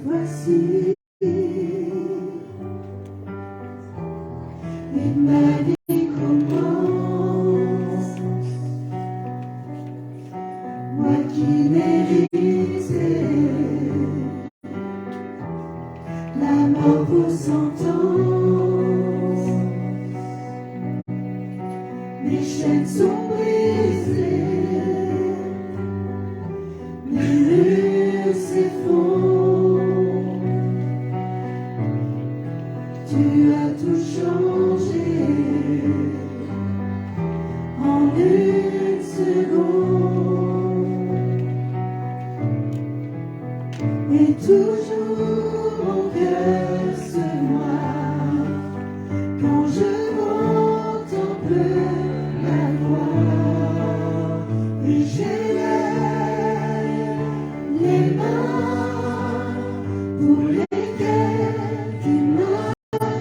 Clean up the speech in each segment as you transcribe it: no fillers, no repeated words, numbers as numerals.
voici, et ma vie commence. Moi qui méritais la mort pour sentence, mes chaînes sont brisées, mes murs s'effondrent. Tu as tout changé en une seconde, et toujours mon cœur se noie quand je contemple la croix, et j'élève les mains pour lesquelles tu m'as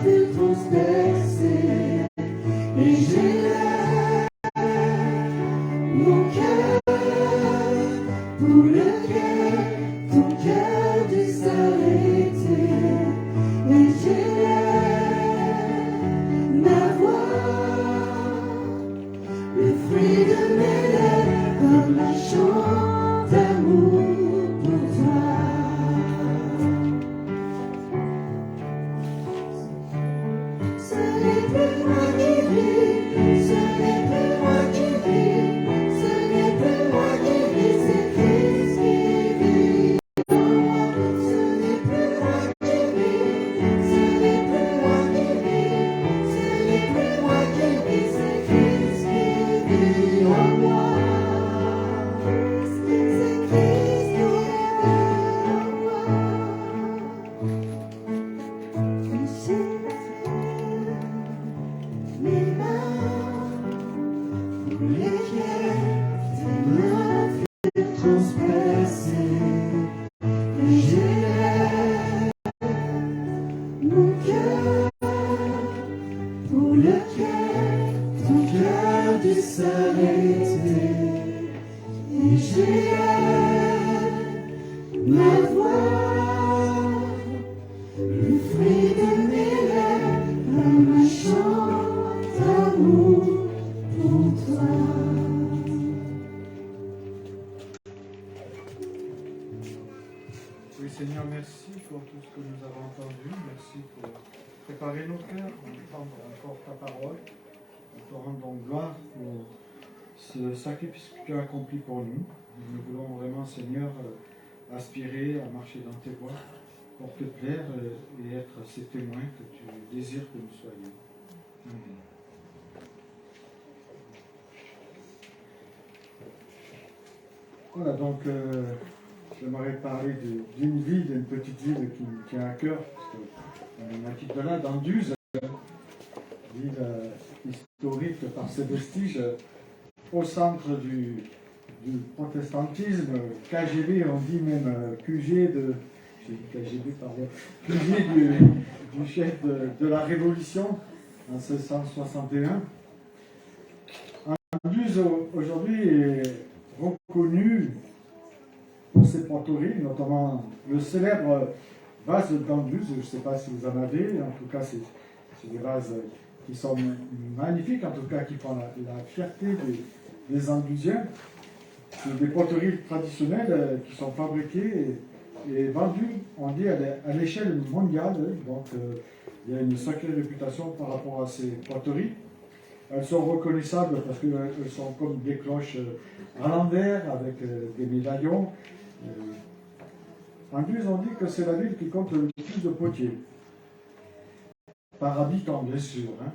pu transpercer, et j'élève mon cœur pour lequel ton cœur dut s'arrêter, et j'élève ma voix, le fruit de mes lèvres, comme un chant d'amour pour toi. Ce n'est plus moi qui vis, ce n'est plus moi qui vis, ce n'est plus moi qui vis, c'est Christ qui vit en moi. Ce n'est plus moi qui vis, ce n'est plus moi qui vis, ce n'est plus moi qui vis, c'est Christ qui vit en moi. C'est Christ qui vit en moi. Mes mains pour lesquelles tes mains furent transpercées, et j'élève mon cœur pour lequel ton cœur dut s'arrêter, et j'élève ma voix, le fruit de mes lèvres, comme un chant d'amour pour toi. Oui, Seigneur, merci pour tout ce que nous avons entendu. Merci pour préparer nos cœurs, entendre encore ta parole. Nous te rendons gloire pour ce sacrifice que tu as accompli pour nous. Nous voulons vraiment, Seigneur, aspirer à marcher dans tes voies pour te plaire et être ces témoins que tu désires que nous soyons. Amen. Voilà, donc j'aimerais parler d'une ville, d'une petite ville qui me tient à cœur, parce qu'on habite de là, d'Anduze, ville historique par ses vestiges, au centre du protestantisme, KGB, on dit même QG de... J'ai dit KGB, pardon. QG du chef de la Révolution, en 1661. Anduze, aujourd'hui, est reconnu pour ses poteries, notamment le célèbre vase d'Anduze. Je ne sais pas si vous en avez, en tout cas, c'est des vases qui sont magnifiques, en tout cas, qui font la fierté des Anduziens. C'est des poteries traditionnelles qui sont fabriquées et vendues, on dit, à l'échelle mondiale. Donc, il y a une sacrée réputation par rapport à ces poteries. Elles sont reconnaissables parce qu'elles sont comme des cloches à l'envers avec des médaillons. Anduze, on dit que c'est la ville qui compte le plus de potiers. Par habitant, bien sûr. Hein.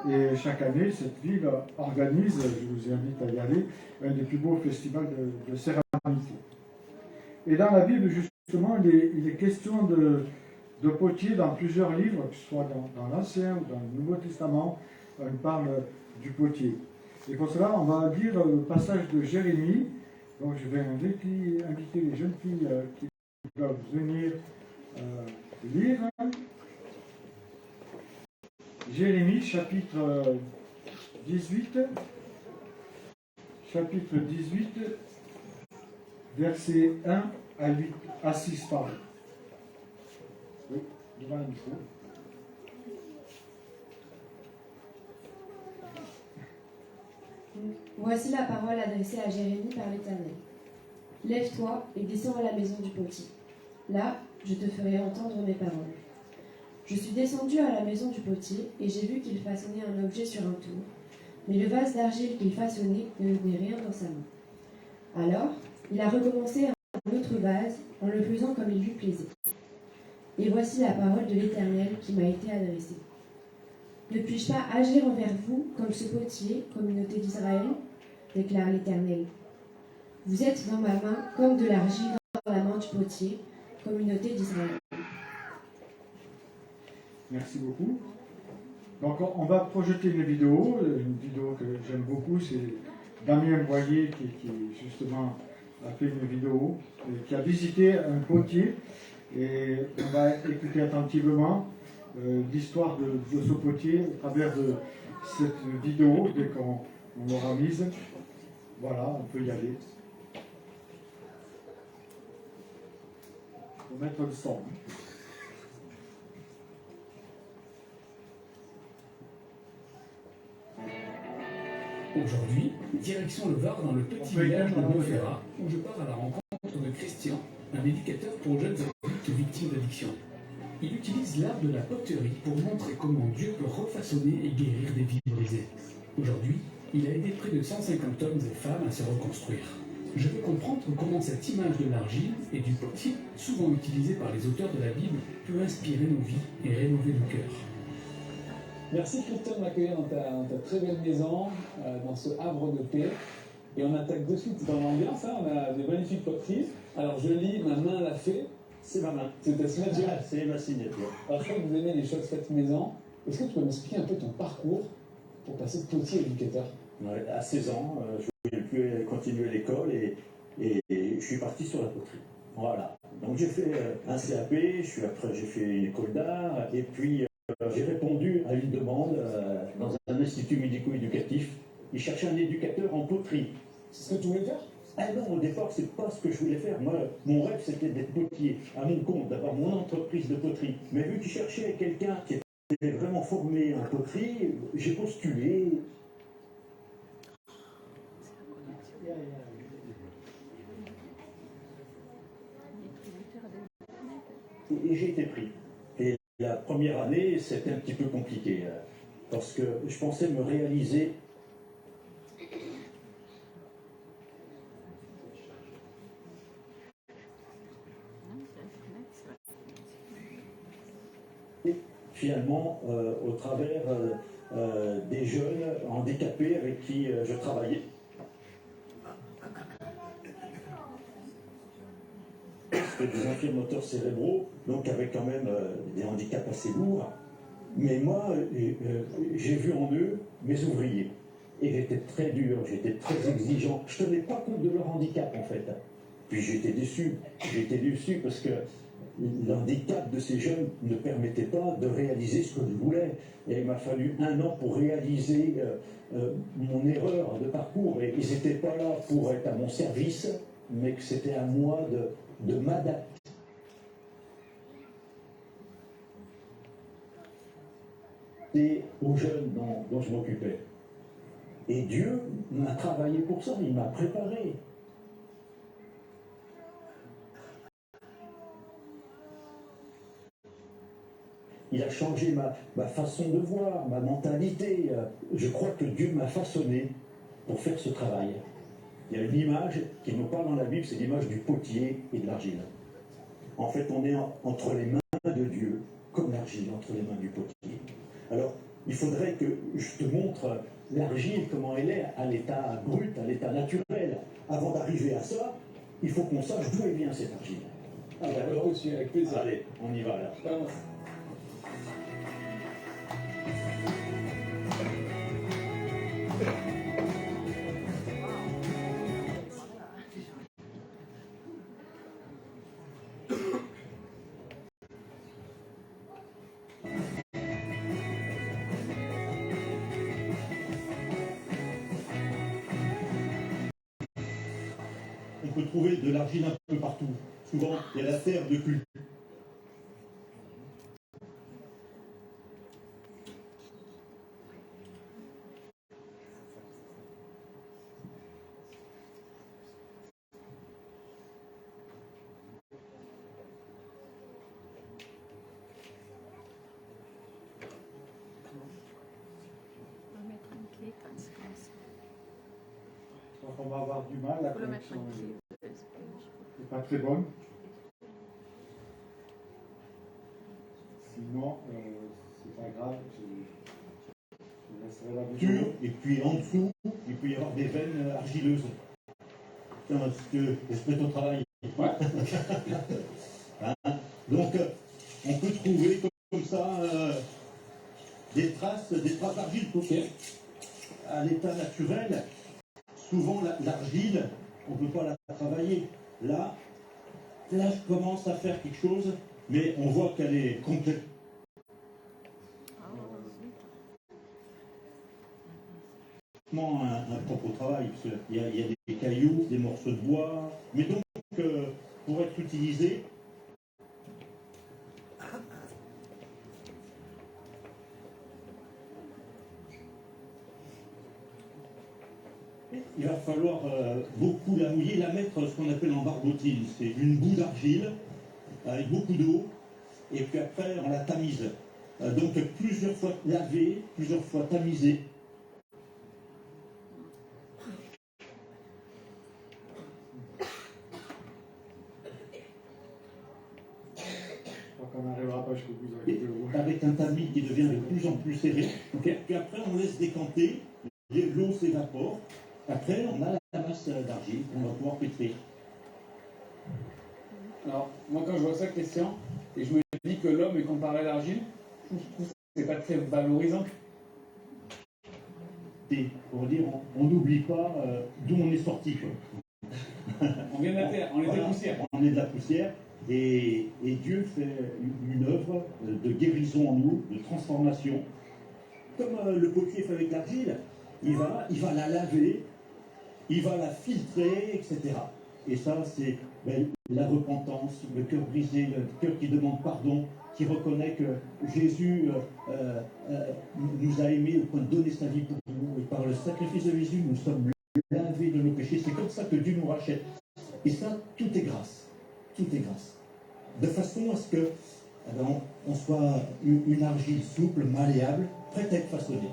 Et chaque année, cette ville organise, je vous invite à y aller, un des plus beaux festivals de céramique. Et dans la Bible, justement, il est question de potiers dans plusieurs livres, que ce soit dans l'Ancien ou dans le Nouveau Testament, on parle du potier. Et pour cela, on va lire le passage de Jérémie. Donc je vais inviter les jeunes filles qui doivent venir lire. Jérémie, chapitre 18, versets 1 à 8 à 6 par an. Oui, devant le micro. Voici la parole adressée à Jérémie par l'Éternel. Lève-toi et descends à la maison du potier. Là, je te ferai entendre mes paroles. Je suis descendu à la maison du potier et j'ai vu qu'il façonnait un objet sur un tour, mais le vase d'argile qu'il façonnait ne tenait rien dans sa main. Alors, il a recommencé un autre vase en le faisant comme il lui plaisait. Et voici la parole de l'Éternel qui m'a été adressée. Ne puis-je pas agir envers vous comme ce potier, communauté d'Israël, déclare l'Éternel. Vous êtes dans ma main comme de l'argile dans la main du potier, communauté d'Israël. Merci beaucoup. Donc on va projeter une vidéo que j'aime beaucoup, c'est Damien Boyer qui justement a fait une vidéo, qui a visité un potier, et on va écouter attentivement l'histoire de ce potier à travers de cette vidéo dès qu'on l'aura mise. Voilà, on peut y aller. Il faut mettre le son. Aujourd'hui, direction le Var dans le petit village de Montferrat, où je pars à la rencontre de Christian, un éducateur pour jeunes adultes victimes d'addiction. Il utilise l'art de la poterie pour montrer comment Dieu peut refaçonner et guérir des vies brisées. Aujourd'hui, il a aidé près de 150 hommes et femmes à se reconstruire. Je veux comprendre comment cette image de l'argile et du potier, souvent utilisée par les auteurs de la Bible, peut inspirer nos vies et rénover nos cœurs. Merci Christian de m'accueillir dans ta très belle maison, dans ce havre de paix. Et on attaque de suite dans l'ambiance, hein, on a des magnifiques poteries. Alors je lis, ma main l'a fait. C'est ma main. C'est ta signature. Ah, c'est ma signature. Alors je crois que vous aimez les choses faites maison. Est-ce que tu peux m'expliquer un peu ton parcours pour passer de potier à éducateur? Ouais, à 16 ans, je ne voulais plus continuer l'école et je suis parti sur la poterie. Voilà. Donc j'ai fait un CAP, après j'ai fait une école d'art et puis j'ai répondu à une demande dans un institut médico-éducatif. Ils cherchaient un éducateur en poterie. C'est ce que tu voulais faire? Ah non, au départ, c'est pas ce que je voulais faire. Moi, mon rêve, c'était d'être potier, à mon compte, d'avoir mon entreprise de poterie. Mais vu qu'ils cherchaient quelqu'un qui était vraiment formé en poterie, j'ai postulé. Et j'ai été pris. Et la première année, c'était un petit peu compliqué, parce que je pensais me réaliser. Finalement, au travers des jeunes handicapés avec qui je travaillais. C'était des infirmateurs cérébraux, donc avec quand même des handicaps assez lourds. Mais moi, j'ai vu en eux mes ouvriers. Et j'étais très dur, j'étais très exigeant. Je ne tenais pas compte de leur handicap, en fait. Puis j'étais déçu. J'étais déçu parce que l'handicap de ces jeunes ne permettait pas de réaliser ce que je voulais. Et il m'a fallu 1 an pour réaliser mon erreur de parcours. Et ils n'étaient pas là pour être à mon service, mais que c'était à moi de m'adapter. Aux jeunes dont je m'occupais. Et Dieu m'a travaillé pour ça, il m'a préparé. Il a changé ma façon de voir, ma mentalité. Je crois que Dieu m'a façonné pour faire ce travail. Il y a une image qui nous parle dans la Bible, c'est l'image du potier et de l'argile. En fait, on est entre les mains de Dieu, comme l'argile entre les mains du potier. Alors, il faudrait que je te montre l'argile, comment elle est à l'état brut, à l'état naturel. Avant d'arriver à ça, il faut qu'on sache d'où vient cette argile. Ah, d'accord, aussi, avec plaisir. Allez, on y va là. On peut trouver de l'argile un peu partout. souvent il y a la terre de culte. On va mettre une clé comme ça. Donc on va avoir du mal, la On peut le mettre connexion une clé. n'est pas très bonne. Sinon, c'est pas grave, je laisserai la vidéo. Dur, et puis en dessous, il peut y avoir des veines argileuses. Tiens, est-ce que je fais ton travail? Ouais. Hein? Donc, on peut trouver comme ça des traces d'argile. Ok. À l'état naturel, souvent l'argile, on ne peut pas la travailler. Là, je commence à faire quelque chose, mais on voit qu'elle est complètement un propre travail, parce qu'il y a des cailloux, des morceaux de bois, mais donc pour être utilisé, il va falloir beaucoup la mouiller, la mettre ce qu'on appelle en barbotine. C'est une boue d'argile avec beaucoup d'eau, et puis après on la tamise. Donc plusieurs fois lavée, plusieurs fois tamisée. Je crois qu'on n'arrivera pas jusqu'au bout de la Et vidéo. avec un tamis qui devient de plus en plus serré. Puis après, on laisse décanter, l'eau s'évapore. Après, on a la masse d'argile qu'on va pouvoir pétrir. Alors, moi, quand je vois ça, Christian, et je me dis que l'homme est comparé à l'argile, je trouve que c'est pas très valorisant. Et pour dire, on n'oublie pas d'où on est sorti. Quoi. On vient de la terre, on est Voilà, de poussière. On est de la poussière. Et Dieu fait une œuvre de guérison en nous, de transformation. Comme le potier fait avec l'argile, il va la laver, il va la filtrer, etc. Et ça, c'est la repentance, le cœur brisé, le cœur qui demande pardon, qui reconnaît que Jésus nous a aimés au point de donner sa vie pour nous. Et par le sacrifice de Jésus, nous sommes lavés de nos péchés. C'est comme ça que Dieu nous rachète. Et ça, tout est grâce. Tout est grâce. De façon à ce que on soit une argile souple, malléable, prête à être façonnée.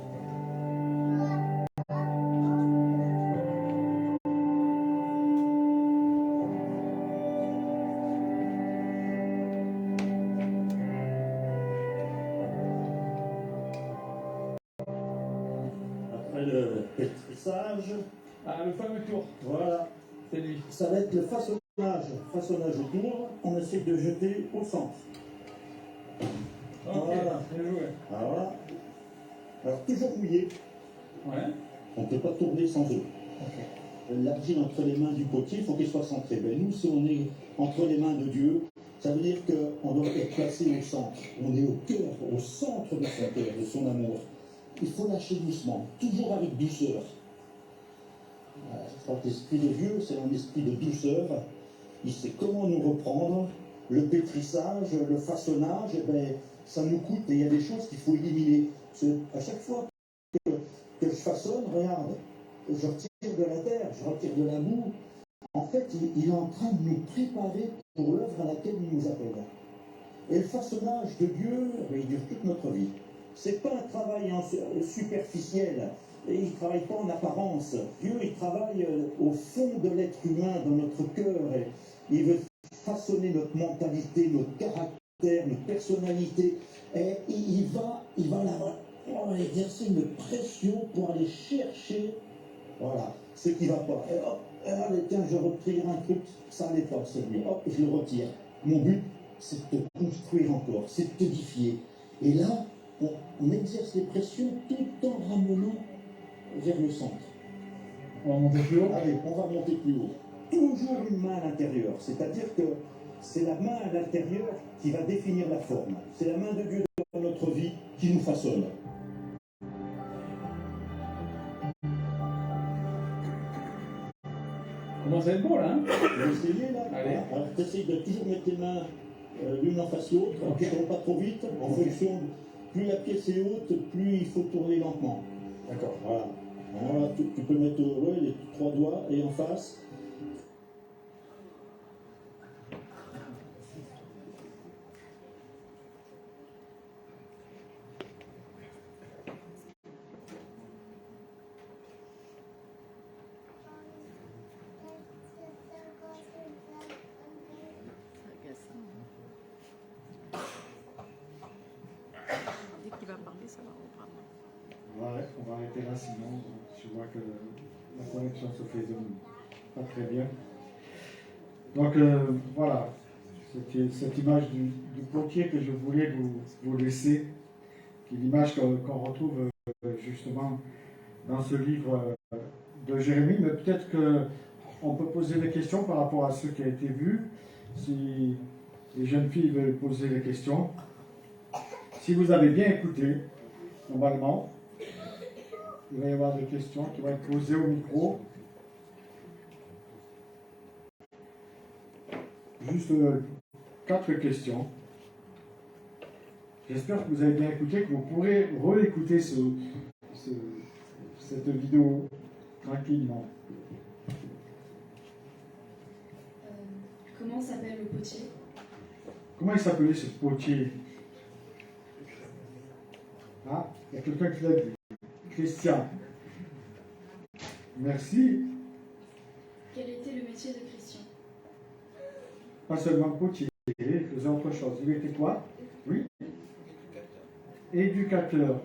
Après le pétrissage, Ah, le fameux tour, voilà, c'est lui. ça va être le façonnage autour, on essaie de jeter au centre. Ok, Voilà. bien joué. Alors, alors toujours mouillé, Ouais. on ne peut pas tourner sans eau. L'argile entre les mains du potier, il faut qu'elle soit centrée. Ben, nous, si on est entre les mains de Dieu, ça veut dire qu'on doit être placé au centre. On est au cœur, au centre de son cœur, de son amour. Il faut lâcher doucement, toujours avec douceur. Je crois que l'esprit de Dieu, c'est un esprit de douceur. Il sait comment nous reprendre. Le pétrissage, le façonnage, eh ben, ça nous coûte et il y a des choses qu'il faut éliminer. À chaque fois que je façonne, regarde, je retire de la terre, je retire de la boue. En fait, il est en train de nous préparer pour l'œuvre à laquelle il nous appelle. Et le façonnage de Dieu, il dure toute notre vie. C'est pas un travail superficiel. Et il ne travaille pas en apparence. Dieu, il travaille au fond de l'être humain, dans notre cœur. Et il veut façonner notre mentalité, notre caractère, notre personnalité. Et il va exercer une pression pour aller chercher, voilà, ce qui ne va pas. Et hop, allez, tiens, je retire un truc, ça n'allait pas, celui-là. Hop, je le retire. Mon but, c'est de te construire encore, c'est de t'édifier. Et là, on exerce les pressions tout en ramenant vers le centre. On va monter plus haut. Allez, on va monter plus haut. Toujours une main à l'intérieur, c'est-à-dire que c'est la main à l'intérieur qui va définir la forme. C'est la main de Dieu dans notre vie qui nous façonne. Donc commence à être beau là, hein? Je vais essayer là. Allez. Alors tu essayes de toujours mettre tes mains l'une en face de l'autre. Ok. Tu ne tournes pas trop vite. En fonction de plus la pièce est haute, plus il faut tourner lentement. D'accord. Voilà. Voilà, tu peux mettre les 3 doigts et en face. Dès qu'il va parler, ça va reprendre. On va arrêter là, sinon je vois que la connexion se fait pas très bien. Donc voilà, c'était cette image du potier que je voulais vous laisser, qui est l'image qu'on retrouve justement dans ce livre de Jérémie, mais peut-être qu'on peut poser des questions par rapport à ce qui a été vu, si les jeunes filles veulent poser des questions. Si vous avez bien écouté, normalement, il va y avoir des questions qui vont être posées au micro. Juste 4 questions. J'espère que vous avez bien écouté, que vous pourrez réécouter cette vidéo tranquillement. Comment s'appelle le potier? Comment il s'appelait ce potier? Ah, il y a quelqu'un qui l'a dit. Christian. Merci. Quel était le métier de Christian? Pas seulement potier, il faisait autre chose. Il était quoi? Oui. Éducateur.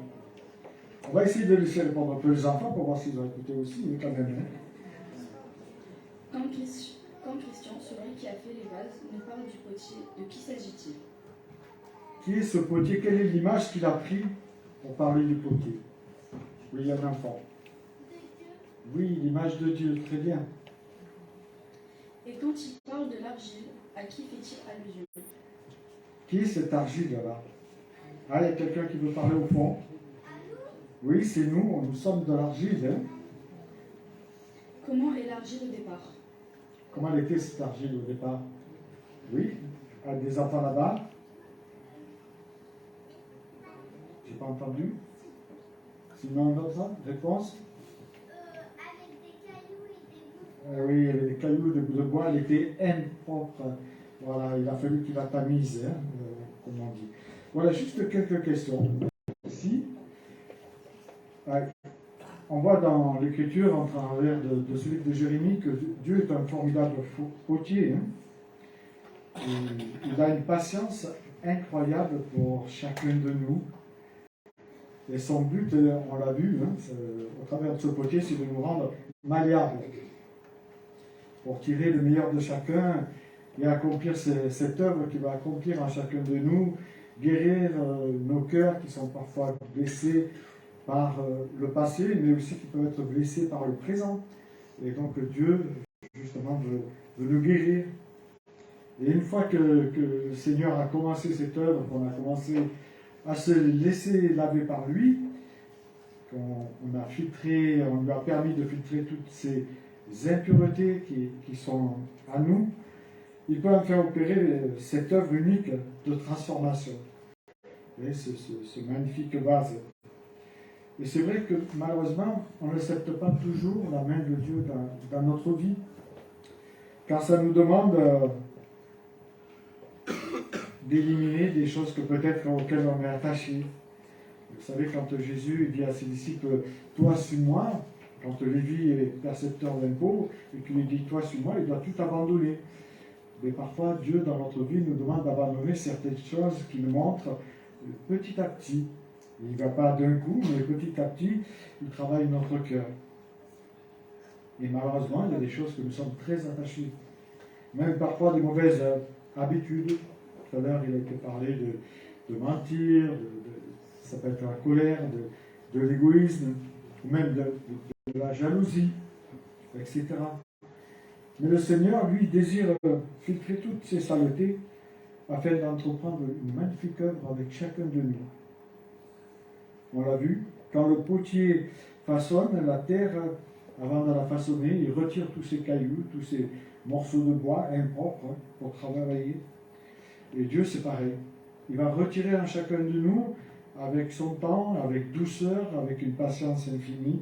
On va essayer de laisser répondre un peu les enfants pour voir s'ils ont écouté aussi, mais quand même. Comme Christian, celui qui a fait les vases, nous parle du potier, de qui s'agit-il? Qui est ce potier? Quelle est l'image qu'il a pris pour parler du potier? Oui, il y a un enfant. Oui, l'image de Dieu, très bien. Et quand il parle de l'argile, à qui fait-il allusion? Qui est cette argile là-bas? Ah, il y a quelqu'un qui veut parler au fond. Oui, c'est nous sommes de l'argile. Hein? Comment est l'argile au départ? Comment elle était cette argile au départ? Oui, avec des enfants là-bas. J'ai pas entendu. Sinon, une autre réponse? Avec des cailloux et des bouts. Oui, il y avait des cailloux de bois, elle était impropre. Voilà, il a fallu qu'il la tamise, hein, comme on dit. Voilà, juste quelques questions. Ici, on voit dans l'écriture, en travers de ce livre de Jérémie, que Dieu est un formidable potier. Hein. Il a une patience incroyable pour chacun de nous. Et son but, on l'a vu, hein, au travers de ce potier, c'est de nous rendre malléables, pour tirer le meilleur de chacun et accomplir cette œuvre qu'il va accomplir en chacun de nous, guérir nos cœurs qui sont parfois blessés par le passé, mais aussi qui peuvent être blessés par le présent. Et donc Dieu, justement, veut nous guérir. Et une fois que le Seigneur a commencé cette œuvre, qu'on a commencé à se laisser laver par lui, qu'on a filtré, on lui a permis de filtrer toutes ces impuretés qui sont à nous, il peut en faire opérer cette œuvre unique de transformation. Et ce magnifique vase. Et c'est vrai que malheureusement, on n'accepte pas toujours la main de Dieu dans notre vie, car ça nous demande d'éliminer des choses que peut-être auxquelles on est attaché. Vous savez, quand Jésus dit à ses disciples, toi suis-moi, quand Lévi est percepteur d'impôts, et qu'il lui dit, toi suis-moi, il doit tout abandonner. Mais parfois, Dieu, dans notre vie, nous demande d'abandonner certaines choses qui nous montrent petit à petit. Il ne va pas d'un coup, mais petit à petit, il travaille notre cœur. Et malheureusement, il y a des choses que nous sommes très attachés. Même parfois des mauvaises habitudes. Tout à l'heure, il a été parlé de mentir, ça peut être la colère, de l'égoïsme, ou même de la jalousie, etc. Mais le Seigneur, lui, désire filtrer toutes ces saletés afin d'entreprendre une magnifique œuvre avec chacun de nous. On l'a vu, quand le potier façonne, la terre avant de la façonner, il retire tous ces cailloux, tous ces morceaux de bois impropres pour travailler. Et Dieu, c'est pareil. Il va retirer en chacun de nous, avec son temps, avec douceur, avec une patience infinie,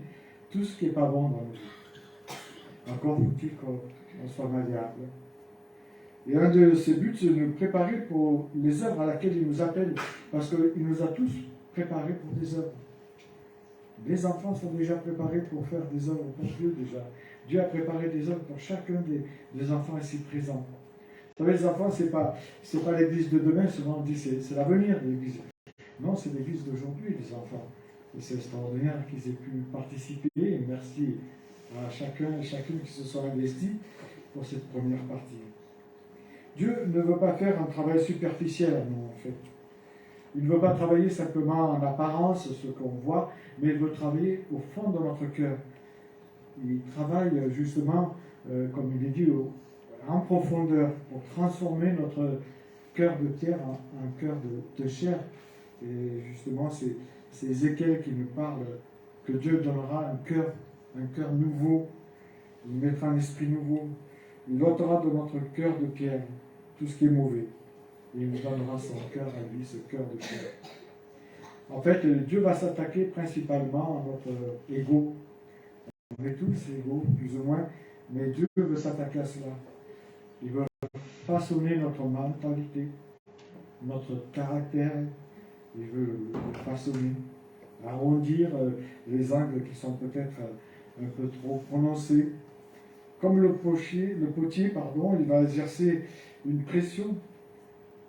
tout ce qui n'est pas bon dans nous. Encore faut-il qu'on soit malléable. Et un de ses buts, c'est de nous préparer pour les œuvres à laquelle il nous appelle. Parce qu'il nous a tous préparés pour des œuvres. Les enfants sont déjà préparés pour faire des œuvres pour Dieu déjà. Dieu a préparé des œuvres pour chacun des enfants ici présents. Vous savez, les enfants, c'est pas l'église de demain, souvent on dit c'est l'avenir de l'église. Non, c'est l'église d'aujourd'hui, les enfants. Et c'est extraordinaire qu'ils aient pu participer. Et merci à chacun et chacune qui se sont investis pour cette première partie. Dieu ne veut pas faire un travail superficiel à nous, en fait. Il ne veut pas travailler simplement en apparence, ce qu'on voit, mais il veut travailler au fond de notre cœur. Il travaille justement, comme il est dit, en profondeur, pour transformer notre cœur de pierre en un cœur de chair. Et justement, c'est Ézéchiel qui nous parle que Dieu donnera un cœur nouveau. Il mettra un esprit nouveau. Il ôtera de notre cœur de pierre tout ce qui est mauvais. Et il nous donnera son cœur à lui, ce cœur de pierre. En fait, Dieu va s'attaquer principalement à notre ego. On est tous égaux, plus ou moins, mais Dieu veut s'attaquer à cela. Il veut façonner notre mentalité, notre caractère. Il veut le façonner, arrondir les angles qui sont peut-être un peu trop prononcés. Comme le potier, il va exercer une pression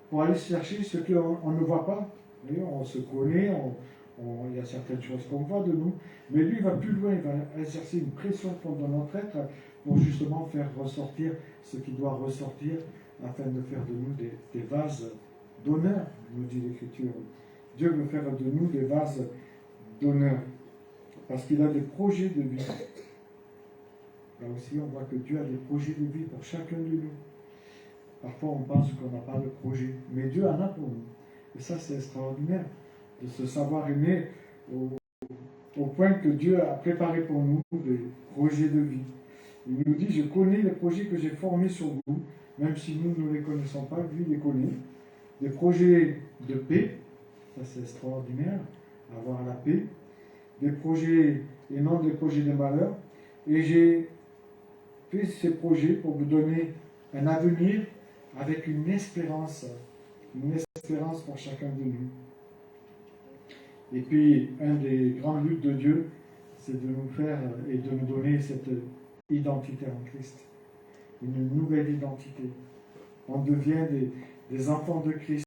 pour aller chercher ce qu'on ne voit pas. Vous voyez, on se connaît, il y a certaines choses qu'on voit de nous, mais lui il va plus loin, il va exercer une pression dans notre être pour justement faire ressortir ce qui doit ressortir afin de faire de nous des vases d'honneur, nous dit l'Écriture. Dieu veut faire de nous des vases d'honneur parce qu'il a des projets de vie. Là aussi, on voit que Dieu a des projets de vie pour chacun de nous. Parfois, on pense qu'on n'a pas de projet, mais Dieu en a pour nous. Et ça, c'est extraordinaire de se savoir aimer au point que Dieu a préparé pour nous des projets de vie. Il nous dit, je connais les projets que j'ai formés sur vous, même si nous ne les connaissons pas, lui les connaît. Des projets de paix, ça c'est extraordinaire, avoir la paix. Des projets et non des projets de malheur. Et j'ai fait ces projets pour vous donner un avenir avec une espérance pour chacun de nous. Et puis, un des grands buts de Dieu, c'est de nous faire et de nous donner cette identité en Christ. Une nouvelle identité. On devient des enfants de Christ.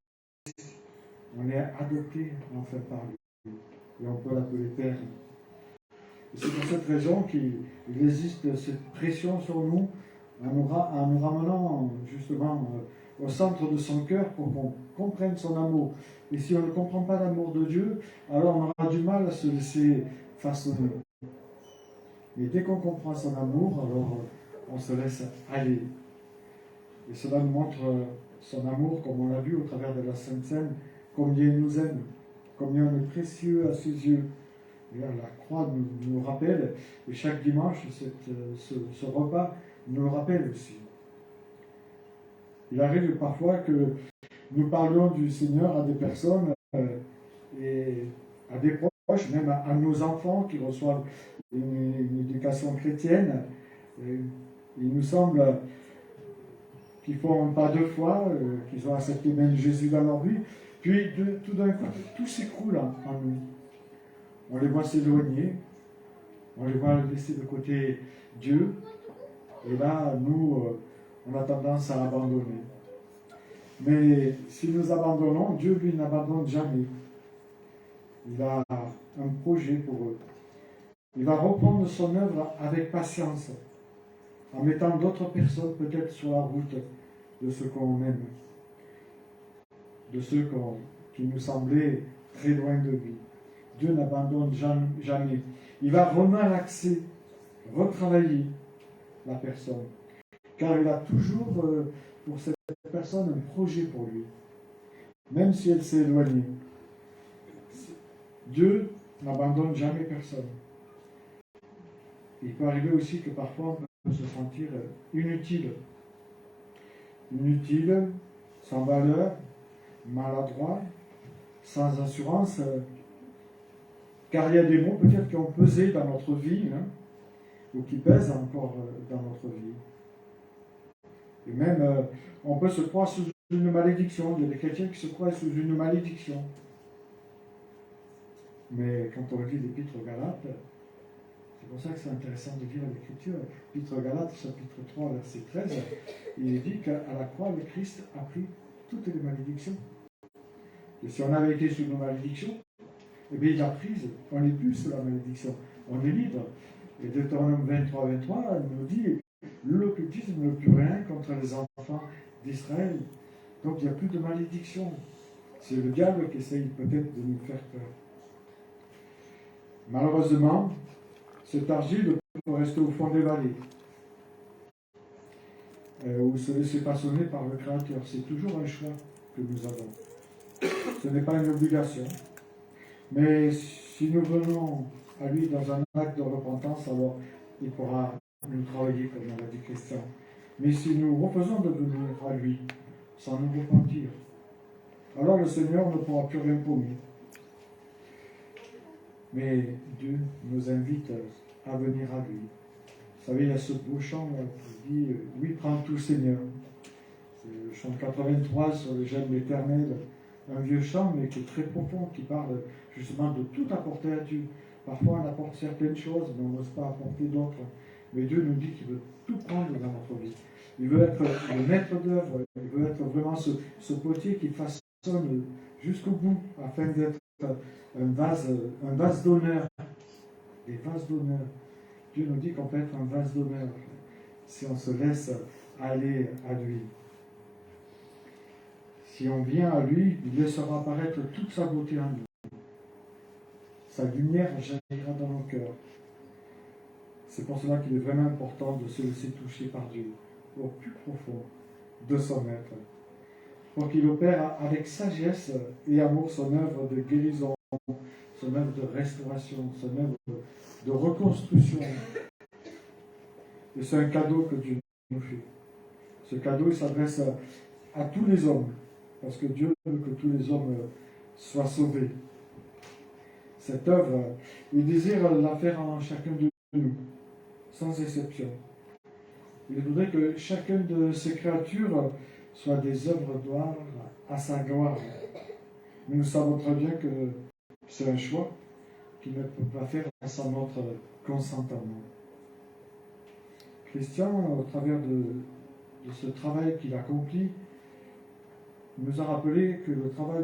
On est adoptés enfin par lui. Et on peut l'appeler Père. Et c'est pour cette raison qu'il existe cette pression sur nous en nous ramenant justement au centre de son cœur pour qu'on comprenne son amour. Et si on ne comprend pas l'amour de Dieu, alors on aura du mal à se laisser façonner. Mais dès qu'on comprend son amour, alors on se laisse aller. Et cela nous montre son amour, comme on l'a vu au travers de la Sainte Seine, combien il nous aime, combien on est précieux à ses yeux. Et là, la croix nous rappelle, et chaque dimanche, ce repas nous le rappelle aussi. Il arrive parfois que nous parlions du Seigneur à des personnes et à des proches, même à nos enfants qui reçoivent une éducation chrétienne. Et il nous semble qu'ils font pas deux fois, qu'ils ont accepté même Jésus dans leur vie, puis tout d'un coup, tout s'écroule en nous. On les voit s'éloigner, on les voit laisser de côté Dieu, et là, nous, on a tendance à abandonner. Mais si nous abandonnons, Dieu, lui, n'abandonne jamais. Il a un projet pour eux. Il va reprendre son œuvre avec patience, en mettant d'autres personnes peut-être sur la route de ceux qu'on aime, de ceux qui nous semblaient très loin de lui. Dieu n'abandonne jamais. Il va remalaxer, retravailler la personne. Car il a toujours pour cette personne un projet pour lui. Même si elle s'est éloignée. Dieu n'abandonne jamais personne. il peut arriver aussi que parfois on peut se sentir inutile. Inutile, sans valeur, maladroit, sans assurance, car il y a des mots peut-être qui ont pesé dans notre vie, hein, ou qui pèsent encore dans notre vie. Et même, on peut se croire sous une malédiction. Il y a des chrétiens qui se croient sous une malédiction. Mais quand on lit l'Épître aux Galates, c'est pour ça que c'est intéressant de lire l'Écriture. L'Épître aux Galates, chapitre 3, verset 13, il est dit qu'à la croix, le Christ a pris toutes les malédictions. Et si on avait été sous une malédiction, eh bien, il a pris, on n'est plus sous la malédiction, on est libre. Et Deutéronome 23, 23, il nous dit l'occultisme ne peut rien contre les enfants d'Israël. Donc il n'y a plus de malédiction. C'est le diable qui essaye peut-être de nous faire peur. Malheureusement, cette argile peut rester au fond des vallées, ou se laisser façonner par le Créateur. C'est toujours un choix que nous avons. Ce n'est pas une obligation. Mais si nous venons à lui dans un acte de repentance, alors il pourra nous travailler, comme on l'a dit Christian. Mais si nous refusons de venir à lui sans nous repentir, alors le Seigneur ne pourra plus rien promettre. Mais Dieu nous invite à venir à lui. Vous savez, il y a ce beau chant qui dit « Oui, prends tout, Seigneur ». C'est le chant 83 sur le J'aime l'Éternel, un vieux chant, mais qui est très profond, qui parle justement de tout apporter à Dieu. Parfois, on apporte certaines choses, mais on n'ose pas apporter d'autres. Mais Dieu nous dit qu'il veut tout prendre dans notre vie. Il veut être le maître d'œuvre, il veut être vraiment ce potier qui façonne jusqu'au bout, afin d'être un vase d'honneur. Des vases d'honneur. Dieu nous dit qu'on peut être un vase d'honneur si on se laisse aller à lui. Si on vient à lui, il laissera apparaître toute sa beauté en nous. Sa lumière jaillira dans nos cœurs. C'est pour cela qu'il est vraiment important de se laisser toucher par Dieu, au plus profond de son être, pour qu'il opère avec sagesse et amour son œuvre de guérison, son œuvre de restauration, son œuvre de reconstruction. Et c'est un cadeau que Dieu nous fait. Ce cadeau, il s'adresse à tous les hommes, parce que Dieu veut que tous les hommes soient sauvés. Cette œuvre, il désire la faire en chacun de nous, sans exception. Il voudrait que chacune de ces créatures soit des œuvres d'art à sa gloire. Mais nous savons très bien que c'est un choix qu'il ne peut pas faire sans notre consentement. Christian, au travers de ce travail qu'il accomplit, nous a rappelé que le travail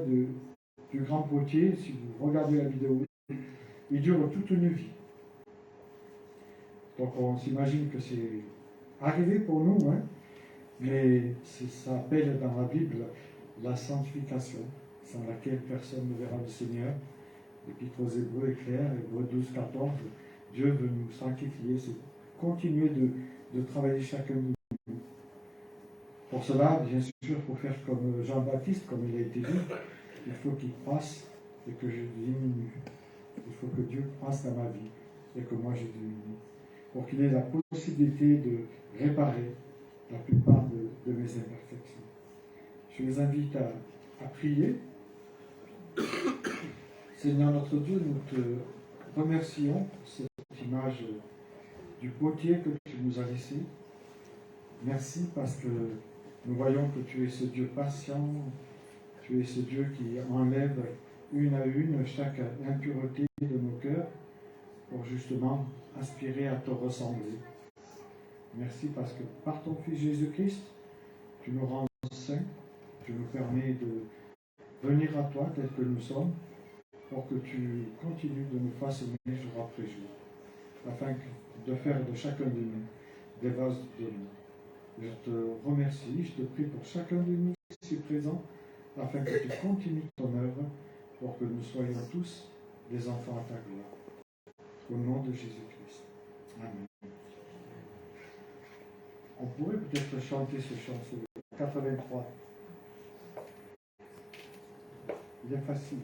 du grand potier, si vous regardez la vidéo, il dure toute une vie. Donc on s'imagine que c'est arrivé pour nous, hein, mais ça s'appelle dans la Bible la sanctification, sans laquelle personne ne verra le Seigneur. L'Épître aux Hébreux est clair, Hébreux 12, 14, Dieu veut nous sanctifier, c'est continuer de travailler chacun de nous. Pour cela, bien sûr, il faut faire comme Jean-Baptiste, comme il a été dit, il faut qu'il croisse et que je diminue. Il faut que Dieu croisse dans ma vie et que moi je diminue, pour qu'il ait la possibilité de réparer la plupart de mes imperfections. Je vous invite à prier. Seigneur notre Dieu, nous te remercions pour cette image du potier que tu nous as laissé. Merci parce que nous voyons que tu es ce Dieu patient, tu es ce Dieu qui enlève une à une chaque impureté de nos cœurs pour justement aspirer à te ressembler. Merci parce que par ton Fils Jésus-Christ, tu nous rends saints, tu nous permets de venir à toi tel que nous sommes, pour que tu continues de nous façonner jour après jour, afin de faire de chacun de nous des vases d'honneur. Je te remercie, je te prie pour chacun de nous ici présents, afin que tu continues ton œuvre, pour que nous soyons tous des enfants à ta gloire. Au nom de Jésus-Christ. Amen. On pourrait peut-être chanter ce chant, ce 83. Il est facile.